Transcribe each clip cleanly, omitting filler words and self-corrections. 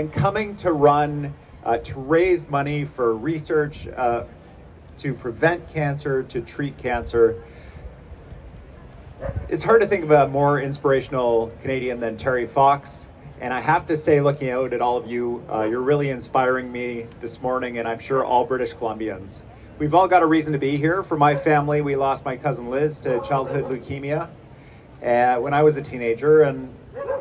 and coming to run to raise money for research to prevent cancer, to treat cancer. It's hard to think of a more inspirational Canadian than Terry Fox. And I have to say, looking out at all of you, you're really inspiring me this morning, and I'm sure all British Columbians. We've all got a reason to be here. For my family, we lost my cousin Liz to childhood leukemia when I was a teenager. And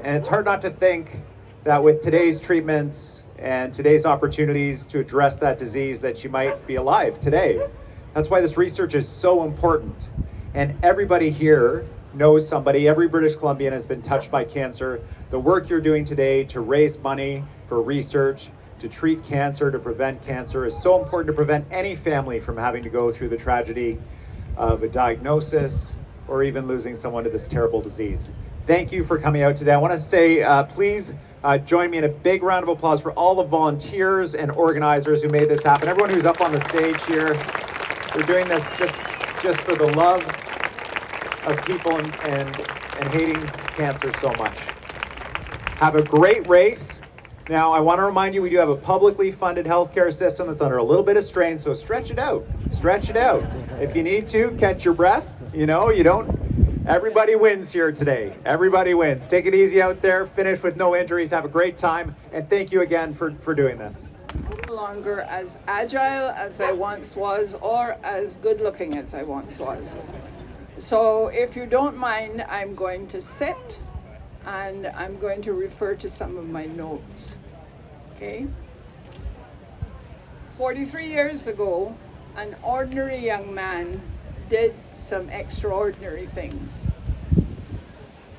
it's hard not to think that with today's treatments and today's opportunities to address that disease, that you might be alive today. That's why this research is so important. And everybody here knows somebody. Every British Columbian has been touched by cancer. The work you're doing today to raise money for research, to treat cancer, to prevent cancer is so important to prevent any family from having to go through the tragedy of a diagnosis or even losing someone to this terrible disease. Thank you for coming out today. I want to say, please join me in a big round of applause for all the volunteers and organizers who made this happen. Everyone who's up on the stage here, we're doing this just for the love of people and hating cancer so much. Have a great race. Now, I want to remind you, we do have a publicly funded healthcare system that's under a little bit of strain, so stretch it out. Stretch it out. If you need to, catch your breath. You don't. Everybody wins here today. Everybody wins. Take it easy out there. Finish with no injuries. Have a great time. And thank you again for doing this. No longer as agile as I once was or as good looking as I once was. So if you don't mind, I'm going to sit and I'm going to refer to some of my notes. Okay? 43 years ago, an ordinary young man did some extraordinary things.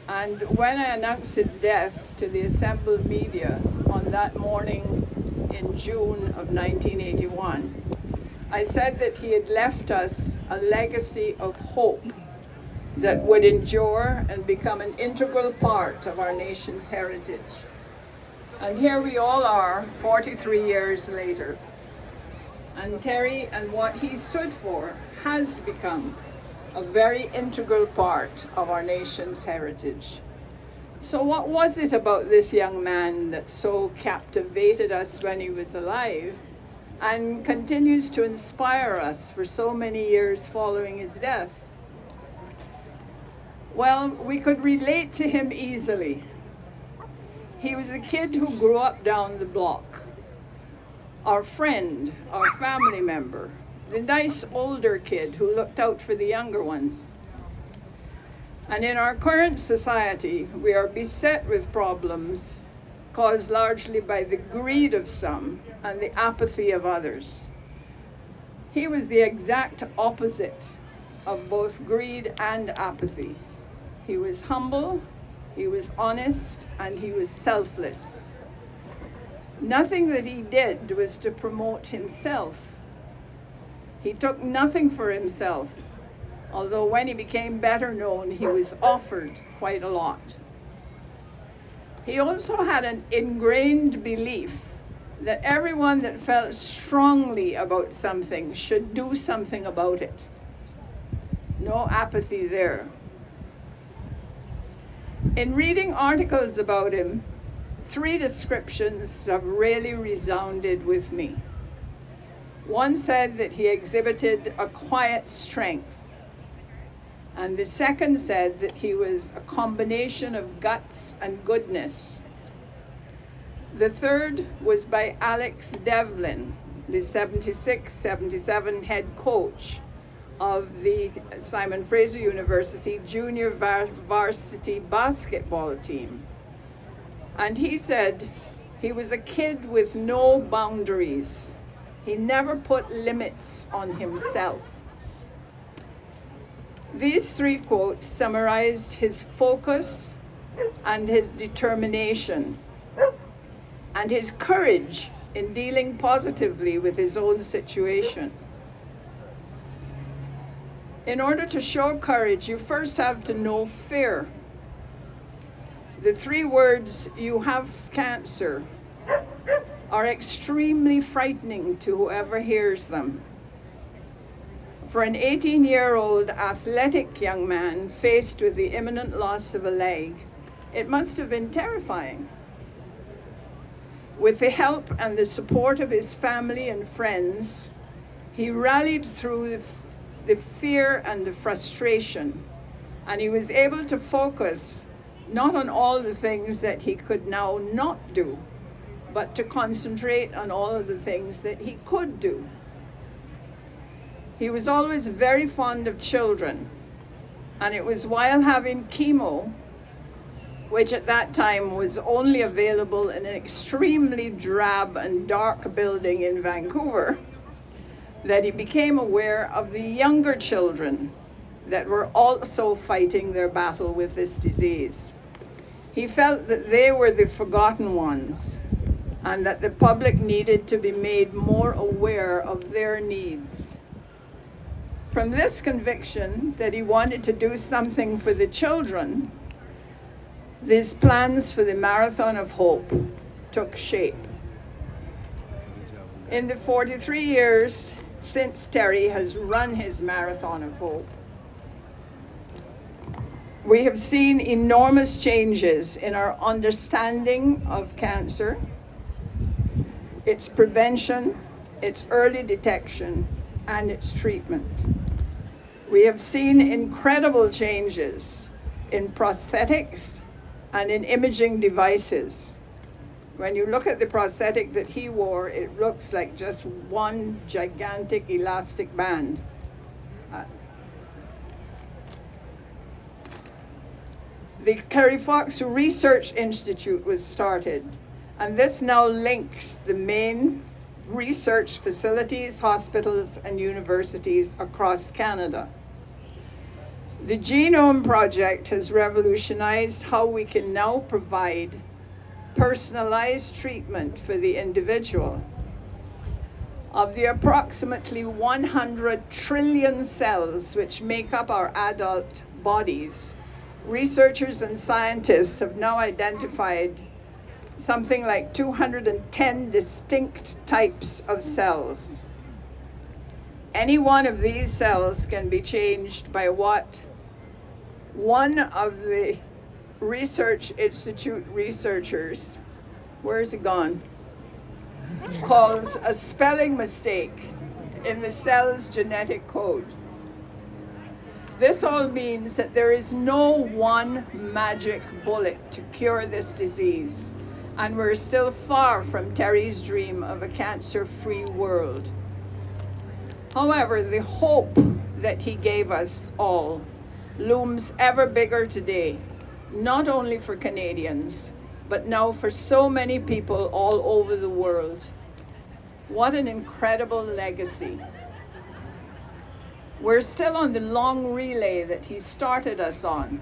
And when I announced his death to the assembled media on that morning in June of 1981, I said that he had left us a legacy of hope that would endure and become an integral part of our nation's heritage. And here we all are, 43 years later. And Terry and what he stood for has become a very integral part of our nation's heritage. So what was it about this young man that so captivated us when he was alive and continues to inspire us for so many years following his death? Well, we could relate to him easily. He was a kid who grew up down the block. Our friend, our family member, the nice older kid who looked out for the younger ones. And in our current society, we are beset with problems caused largely by the greed of some and the apathy of others. He was the exact opposite of both greed and apathy. He was humble, he was honest, and he was selfless. Nothing that he did was to promote himself. He took nothing for himself, although when he became better known, he was offered quite a lot. He also had an ingrained belief that everyone that felt strongly about something should do something about it. No apathy there. In reading articles about him, 3 descriptions have really resounded with me. One said that he exhibited a quiet strength, and the second said that he was a combination of guts and goodness. The third was by Alex Devlin, the 76-77 head coach of the Simon Fraser University junior varsity basketball team. And he said he was a kid with no boundaries. He never put limits on himself. These 3 quotes summarized his focus and his determination and his courage in dealing positively with his own situation. In order to show courage, you first have to know fear. The 3 words, "you have cancer," are extremely frightening to whoever hears them. For an 18-year-old athletic young man faced with the imminent loss of a leg, it must have been terrifying. With the help and the support of his family and friends, he rallied through the fear and the frustration, and he was able to focus not on all the things that he could now not do, but to concentrate on all of the things that he could do. He was always very fond of children, and it was while having chemo, which at that time was only available in an extremely drab and dark building in Vancouver, that he became aware of the younger children that were also fighting their battle with this disease. He felt that they were the forgotten ones and that the public needed to be made more aware of their needs. From this conviction that he wanted to do something for the children, these plans for the Marathon of Hope took shape. In the 43 years since Terry has run his Marathon of Hope, we have seen enormous changes in our understanding of cancer, its prevention, its early detection, and its treatment. We have seen incredible changes in prosthetics and in imaging devices. When you look at the prosthetic that he wore, it looks like just one gigantic elastic band. The Terry Fox Research Institute was started, and this now links the main research facilities, hospitals, and universities across Canada. The Genome Project has revolutionized how we can now provide personalized treatment for the individual. Of the approximately 100 trillion cells which make up our adult bodies, researchers and scientists have now identified something like 210 distinct types of cells. Any one of these cells can be changed by what one of the Research Institute researchers, where's it gone, calls a spelling mistake in the cell's genetic code. This all means that there is no one magic bullet to cure this disease, and we're still far from Terry's dream of a cancer-free world. However, the hope that he gave us all looms ever bigger today, not only for Canadians, but now for so many people all over the world. What an incredible legacy. We're still on the long relay that he started us on.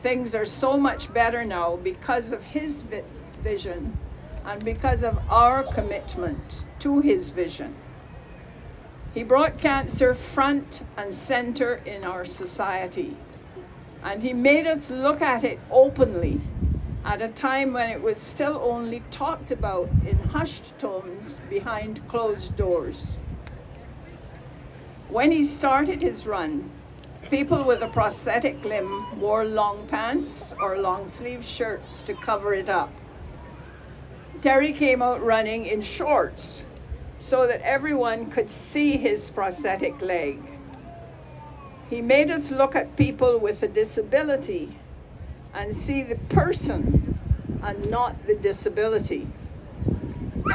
Things are so much better now because of his vision and because of our commitment to his vision. He brought cancer front and center in our society, and he made us look at it openly at a time when it was still only talked about in hushed tones behind closed doors. When he started his run, people with a prosthetic limb wore long pants or long sleeve shirts to cover it up. Terry came out running in shorts so that everyone could see his prosthetic leg. He made us look at people with a disability and see the person and not the disability.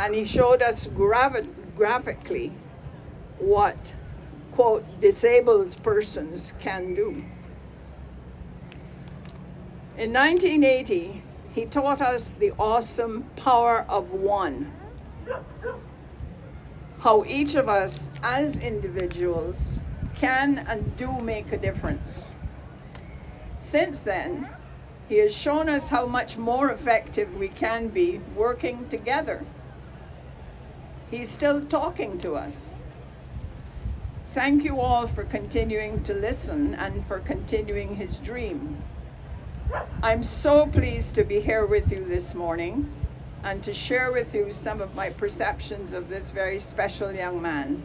And he showed us graphically what, quote, disabled persons can do. In 1980, he taught us the awesome power of one. How each of us as individuals can and do make a difference. Since then, he has shown us how much more effective we can be working together. He's still talking to us. Thank you all for continuing to listen and for continuing his dream. I'm so pleased to be here with you this morning and to share with you some of my perceptions of this very special young man.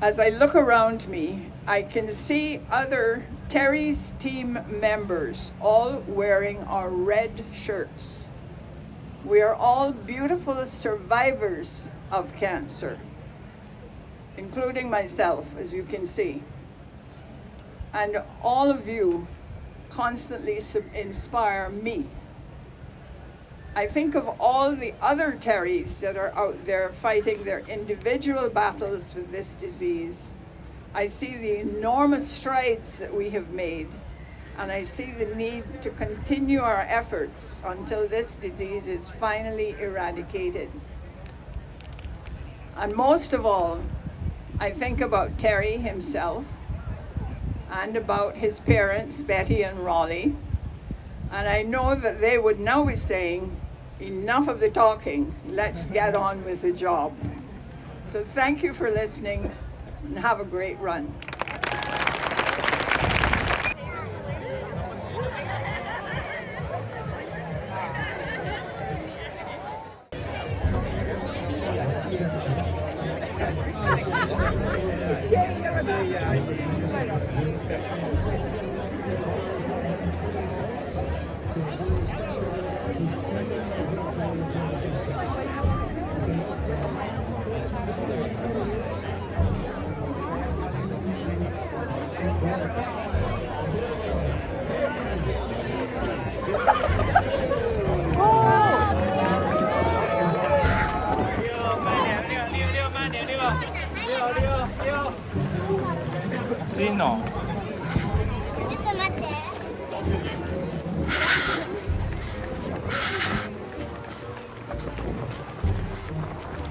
As I look around me, I can see other Terry's team members all wearing our red shirts. We are all beautiful survivors of cancer, including myself, as you can see. And all of you constantly inspire me. I think of all the other Terrys that are out there fighting their individual battles with this disease. I see the enormous strides that we have made, and I see the need to continue our efforts until this disease is finally eradicated. And most of all, I think about Terry himself and about his parents, Betty and Raleigh. And I know that they would now be saying, enough of the talking, let's get on with the job. So thank you for listening and have a great run. Sì, no.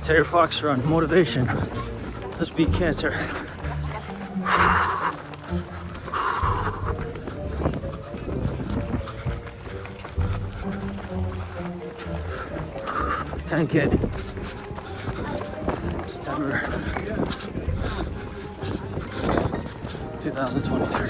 Terry Fox Run, motivation. Let's beat cancer. 10K. September 2023.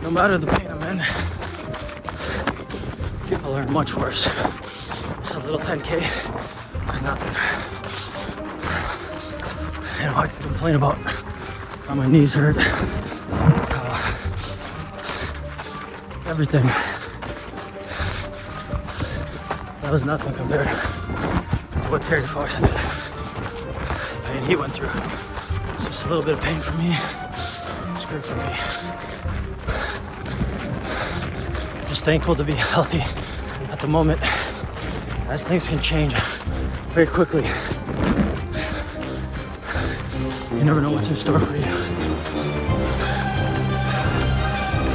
No matter the pain I'm in, people are much worse. Just a little 10K is nothing. You know, I can complain about how my knees hurt, everything. That was nothing compared to what Terry Fox did. The pain he went through. It's just a little bit of pain for me. good for me. Just thankful to be healthy at the moment, as things can change very quickly. You never know what's in store for you.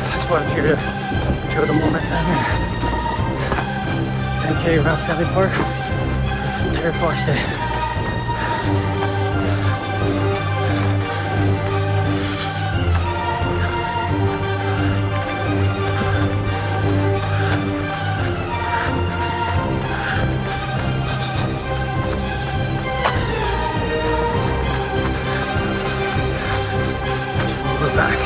That's why I'm here to enjoy the moment. I'm in 10K around Stanley Park for Terry Fox Day. We're back.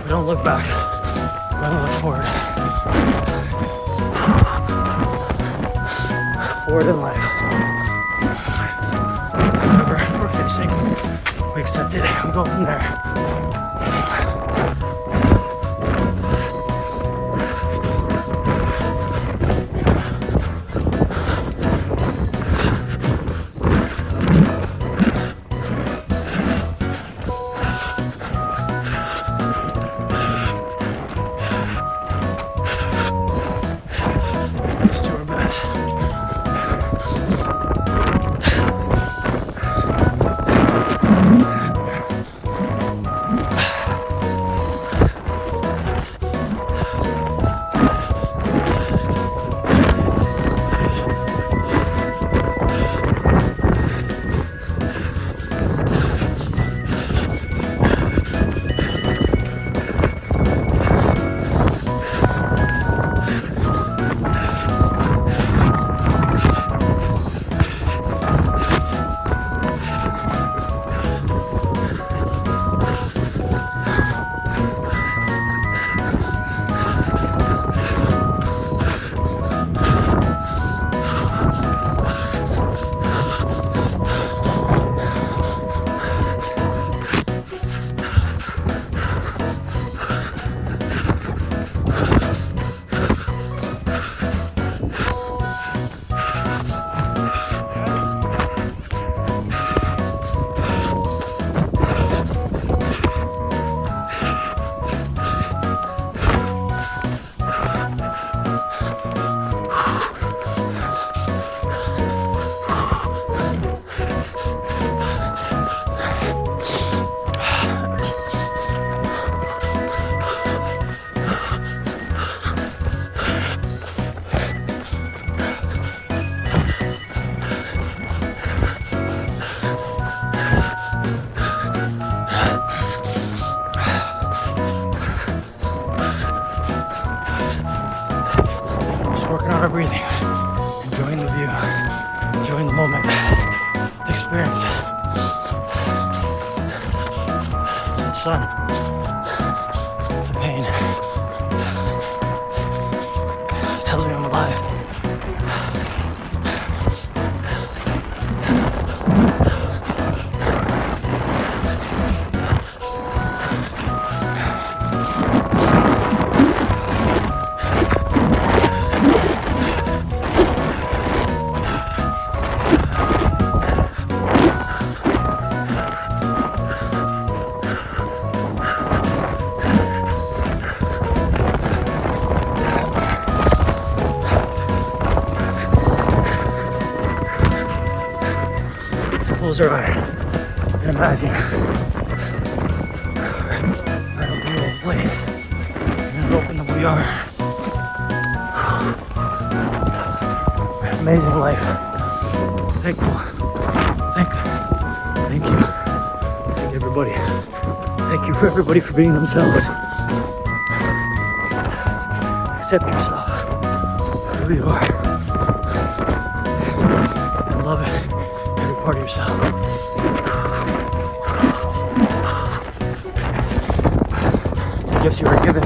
We don't look back, we don't look forward. Forward in life. Whatever we're facing, we accept it, we go from there. Let's do our best. Working on our breathing, enjoying the view, enjoying the moment, the experience. The sun, the pain, close our eye and imagine our beautiful place. And then open the we are. Amazing life. Thankful. Thank you. Thank everybody. Thank you for everybody for being themselves. Accept yourself. Who you are. And love it. Every part of yourself. The gifts you were given.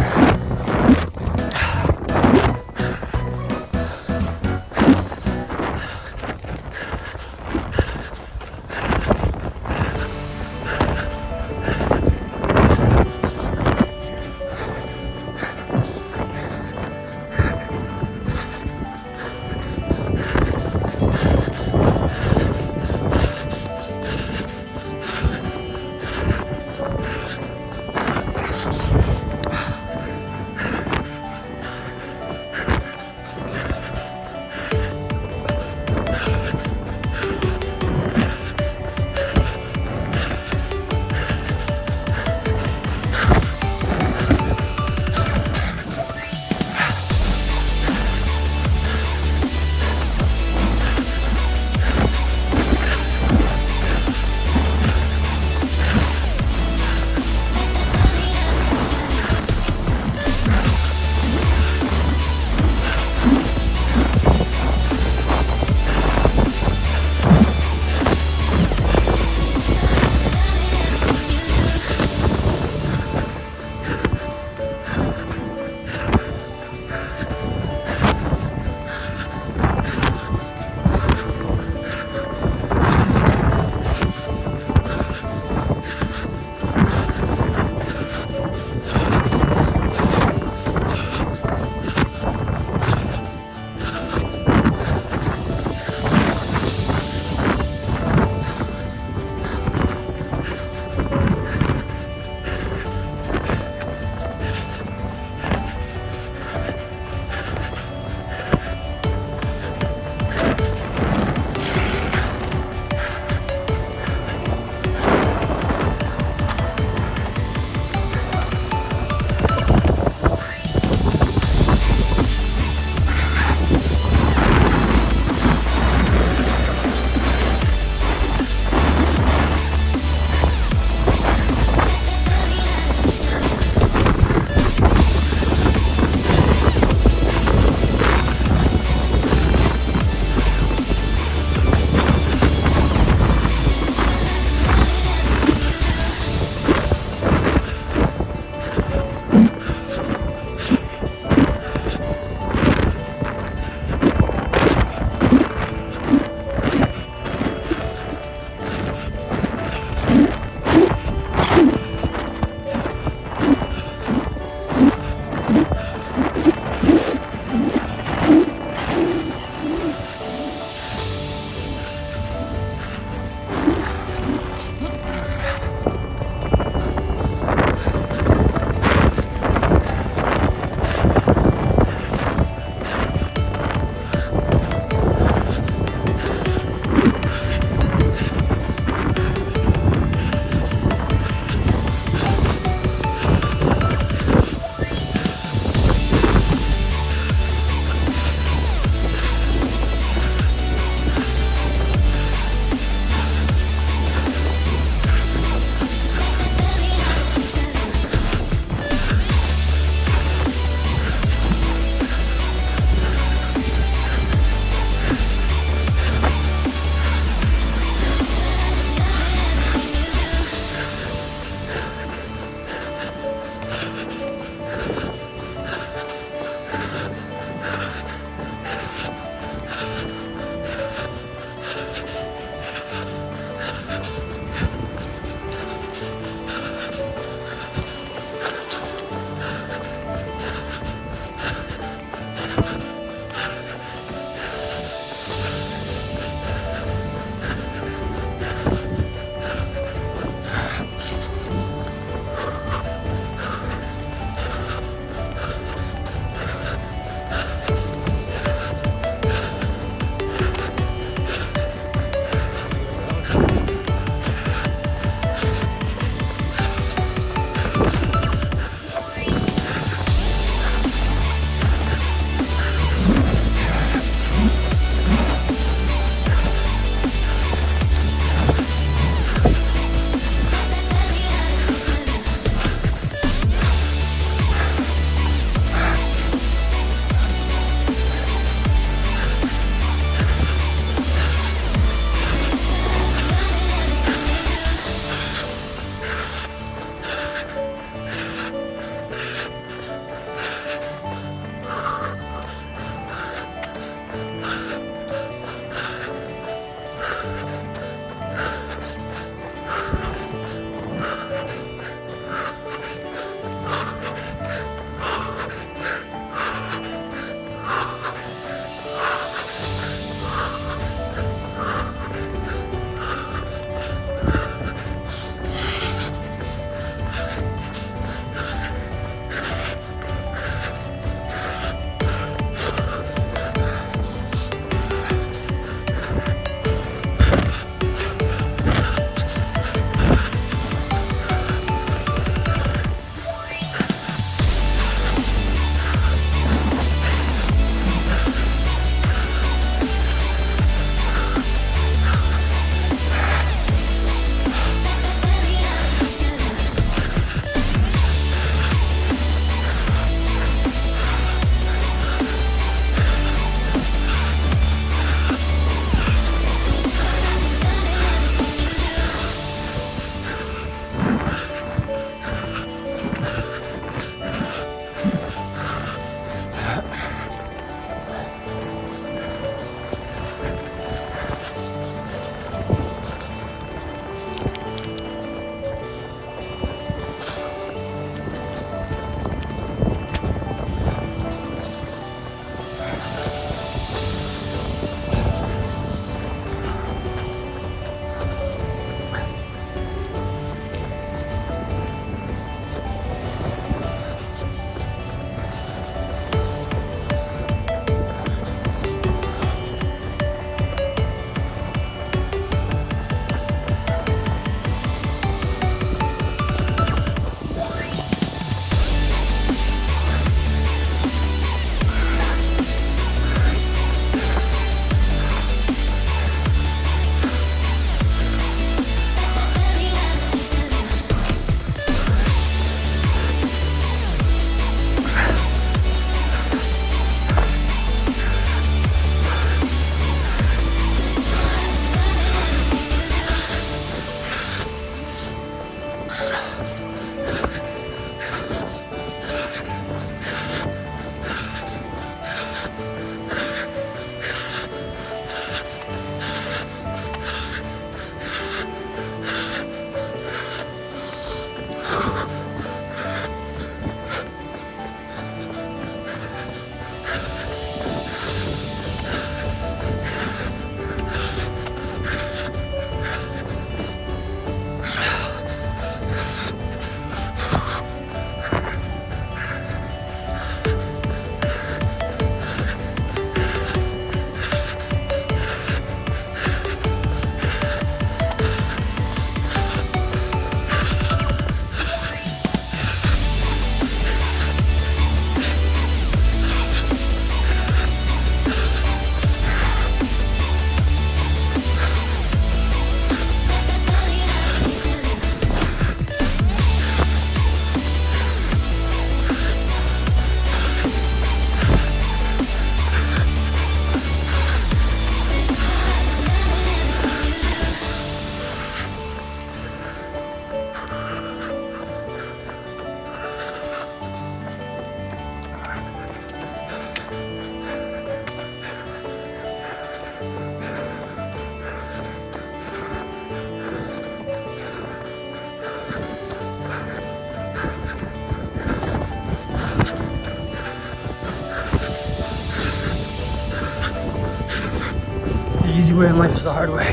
easy way in life is the hard way.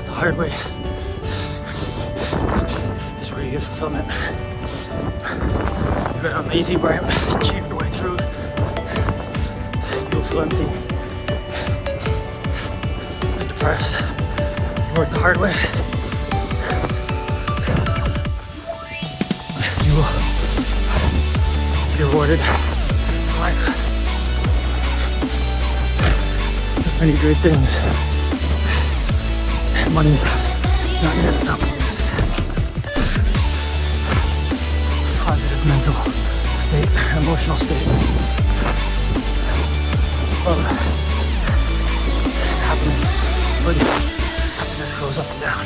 The hard way is where you get fulfillment. You go down the easy way, cheat your way through. You'll feel empty and depressed. You work the hard way. You will be rewarded in life. Many great things. Money's not yet enough. Positive mental state, emotional state. Love, happiness, but happiness goes up and down.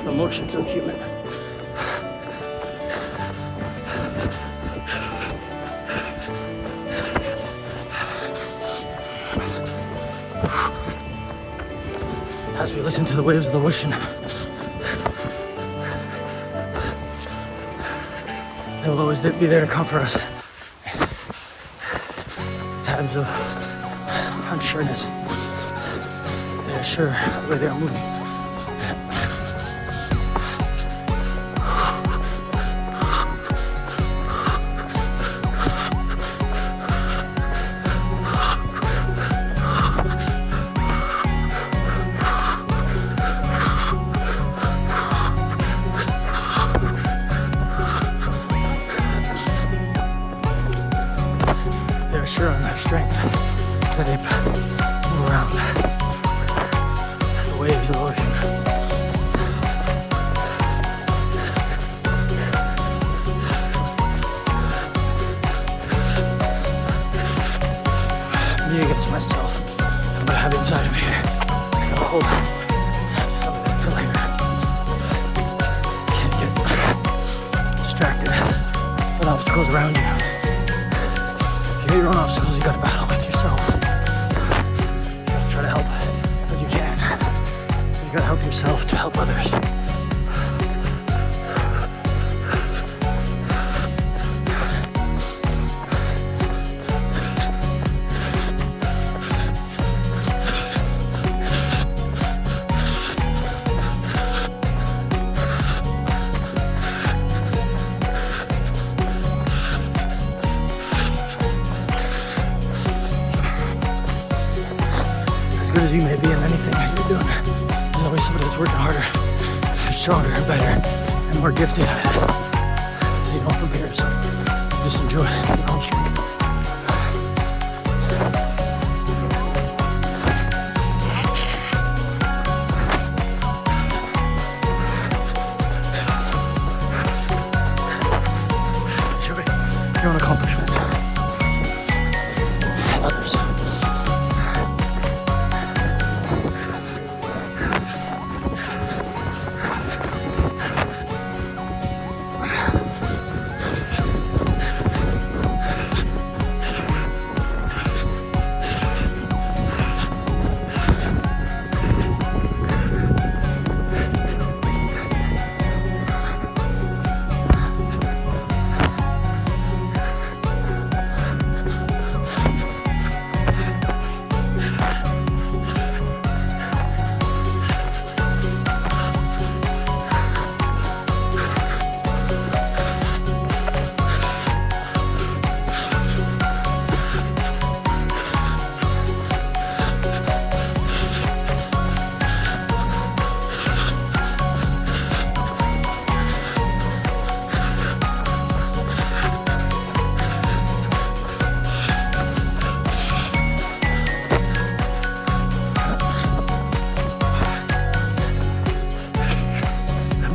Emotions are human. As we listen to the waves of the ocean, they will always be there to comfort us. Times of unsureness, they are sure the way they are moving. Sure on their strength that they move around the waves of the ocean. Me against myself and what I have inside of me. I gotta hold some of it for later. Can't get distracted with obstacles around you. Your own obstacles, you gotta battle with yourself. You gotta try to help as you can. You gotta help yourself to help others. As good as you may be in anything that you're doing, there's always somebody that's working harder, stronger, and better, and more gifted at it. So you don't compare yourself. Just enjoy your own strength. Enjoy your own accomplishments and others.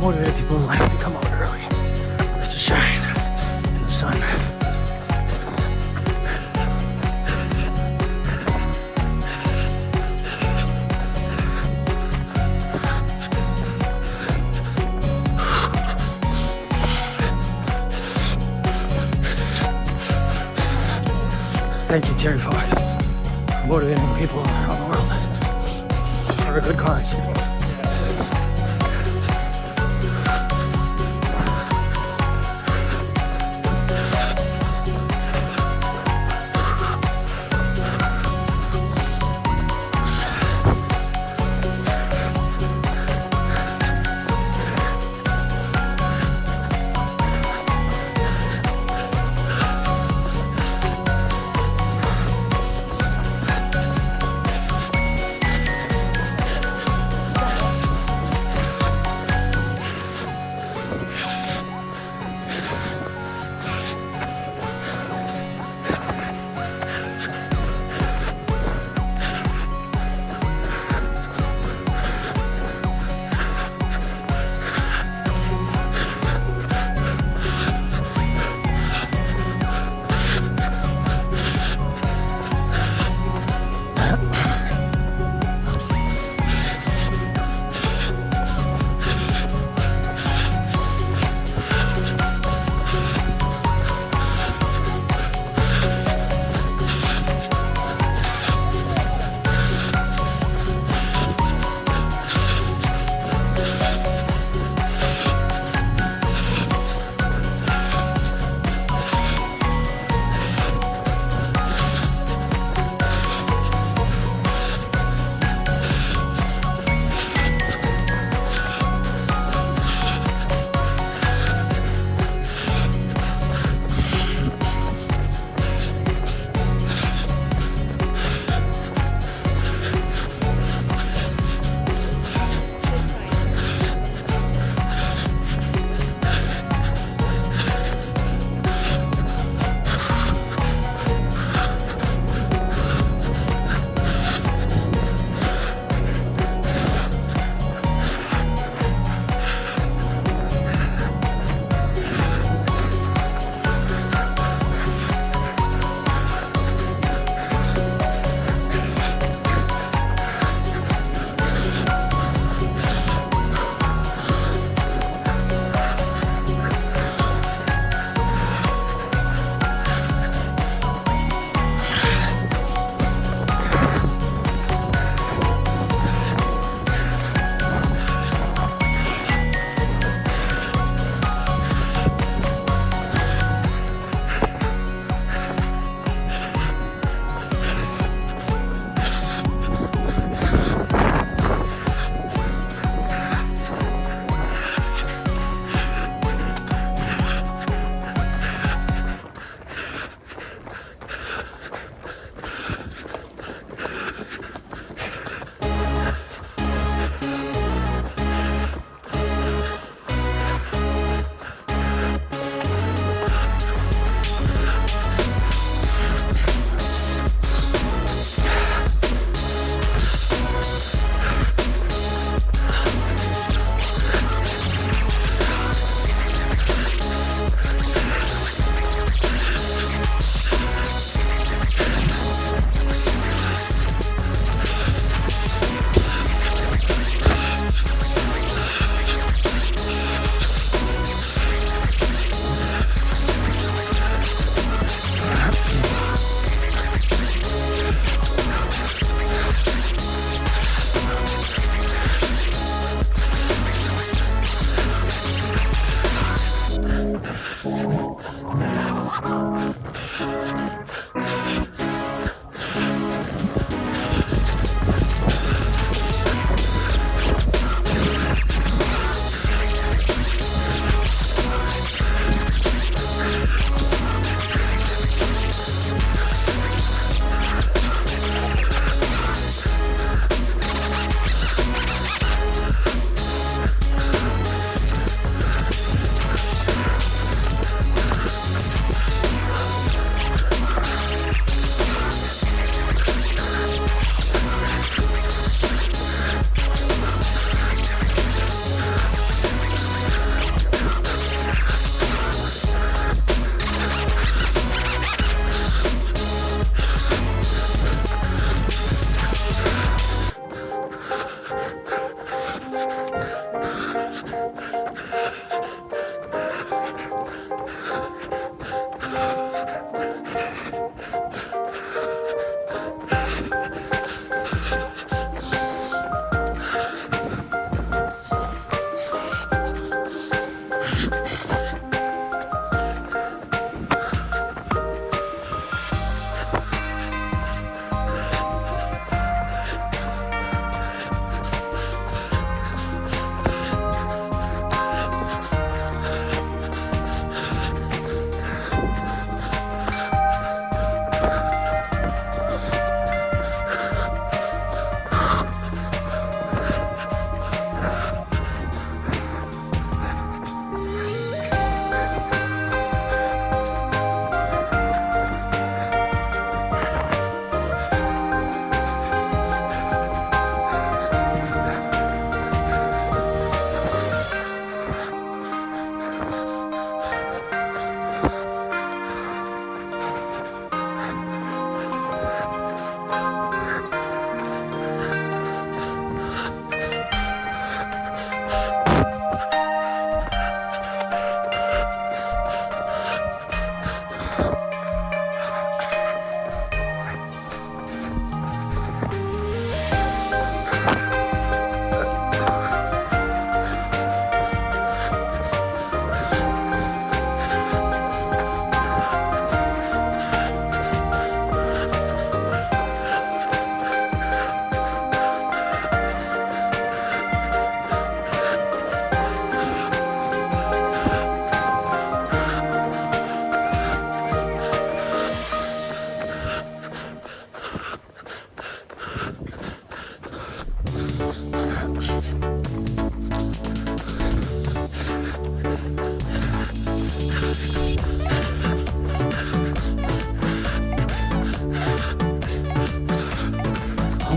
Motivate people in life to come out early, just to shine in the sun. Thank you, Terry Fox, for motivating people around the world for a good cause.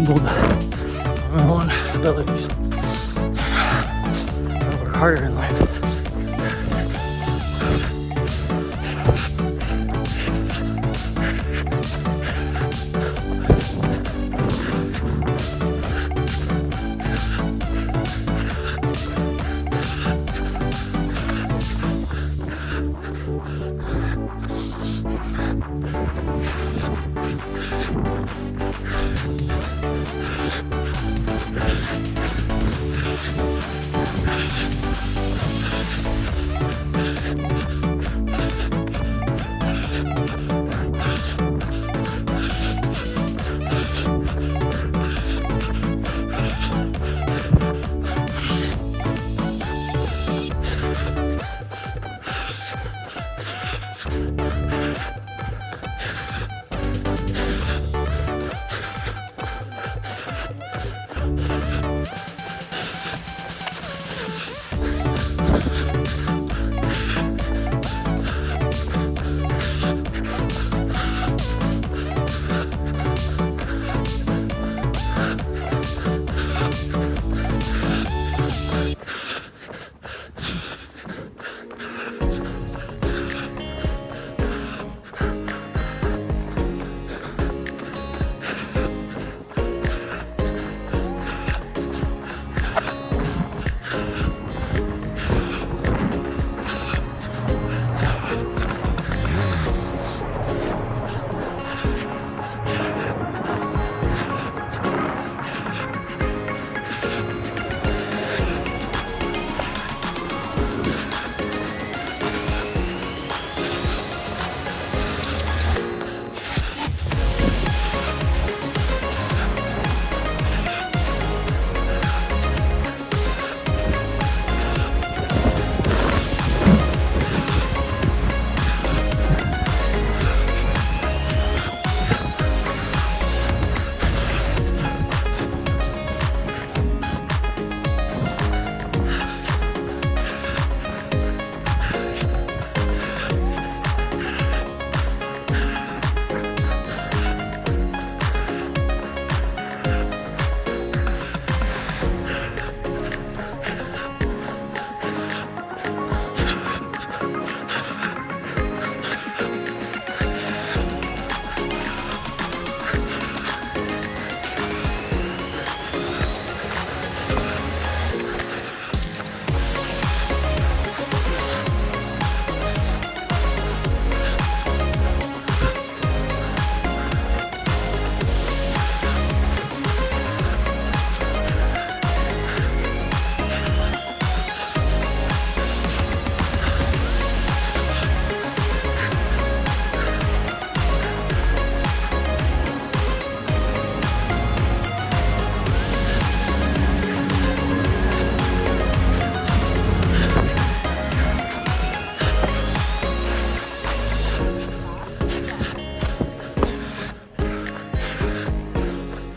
humbled by my own abilities. I work harder in life.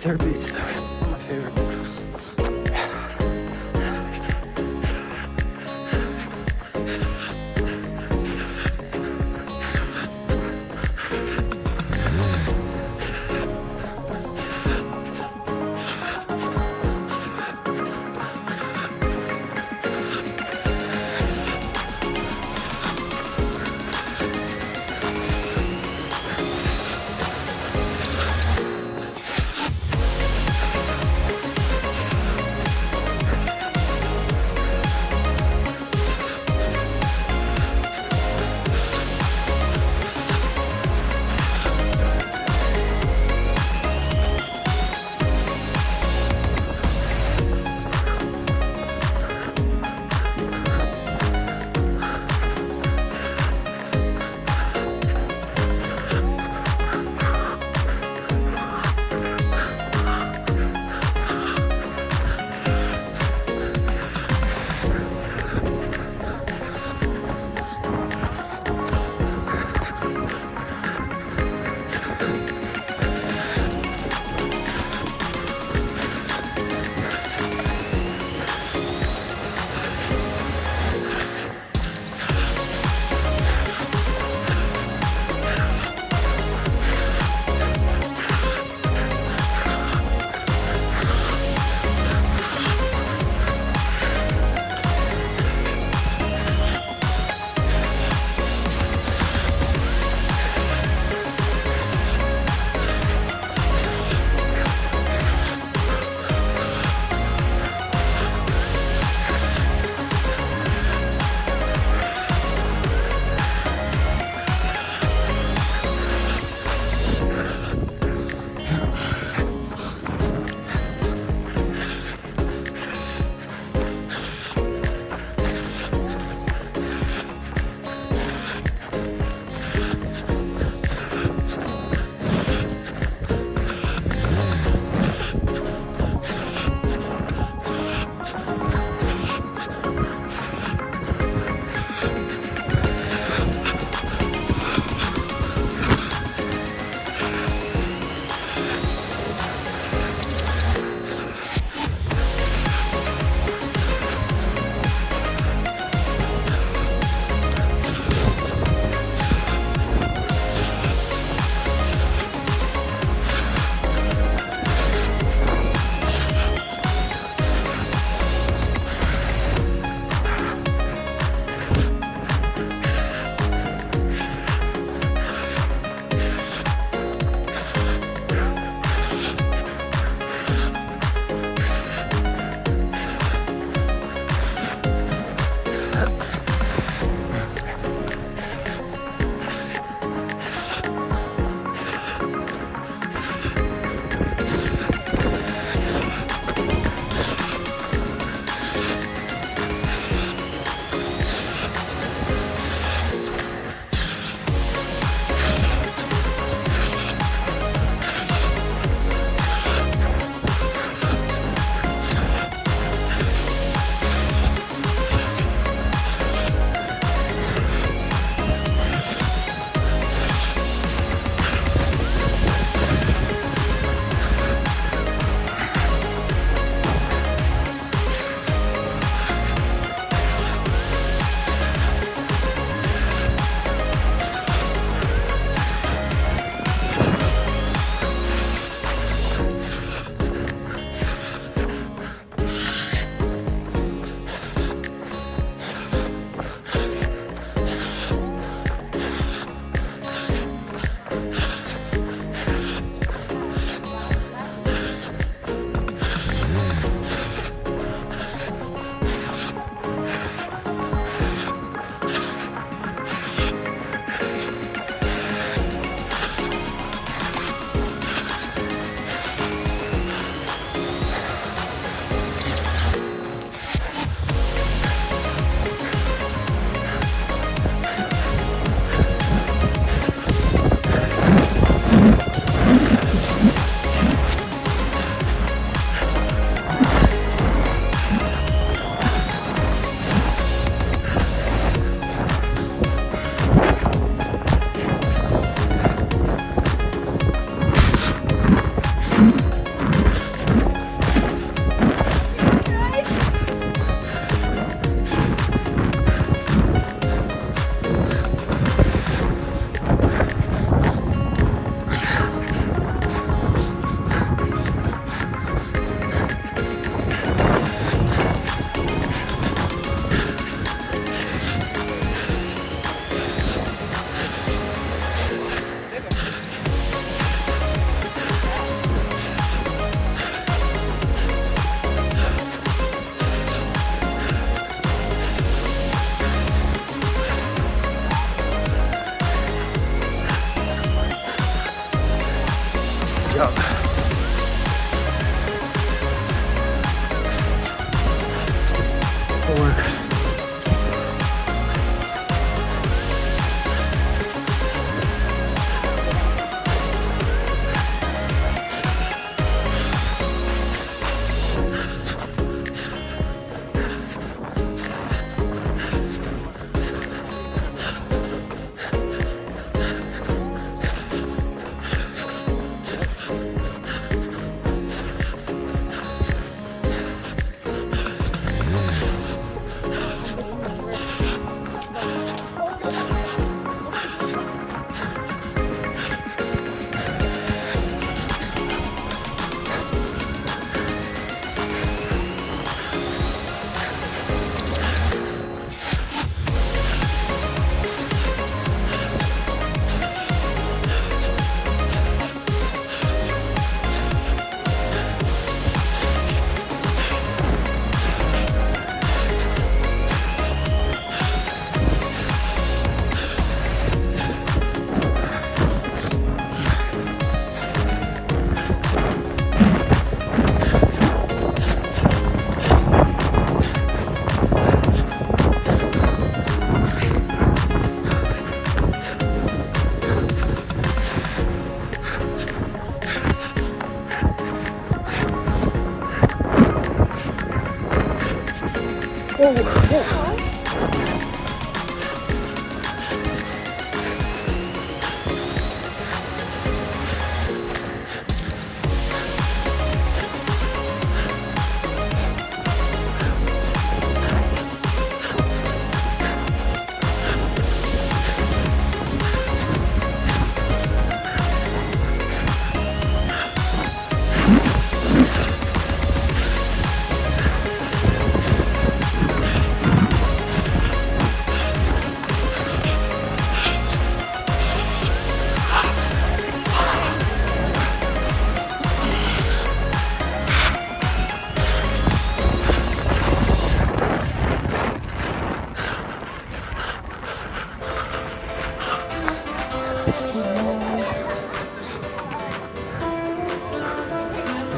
Third beach, one of my favorite. Good job. Good work.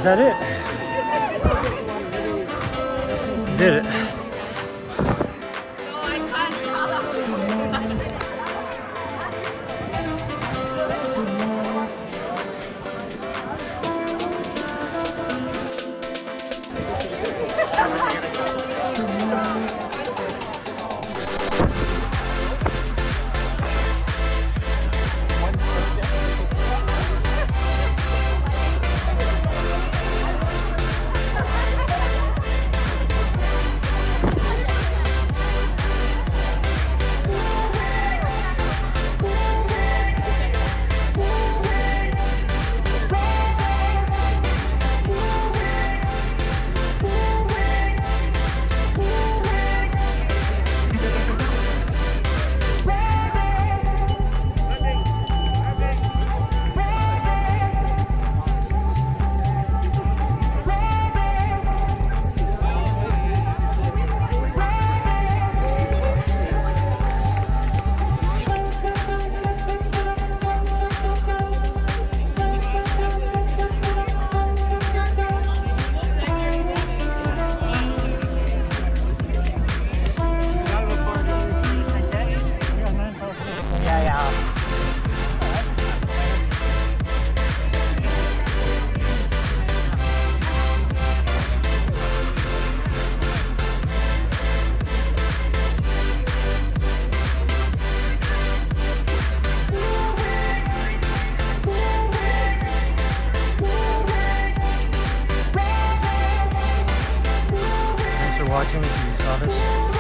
Is that it? Did it. Watching if you saw this.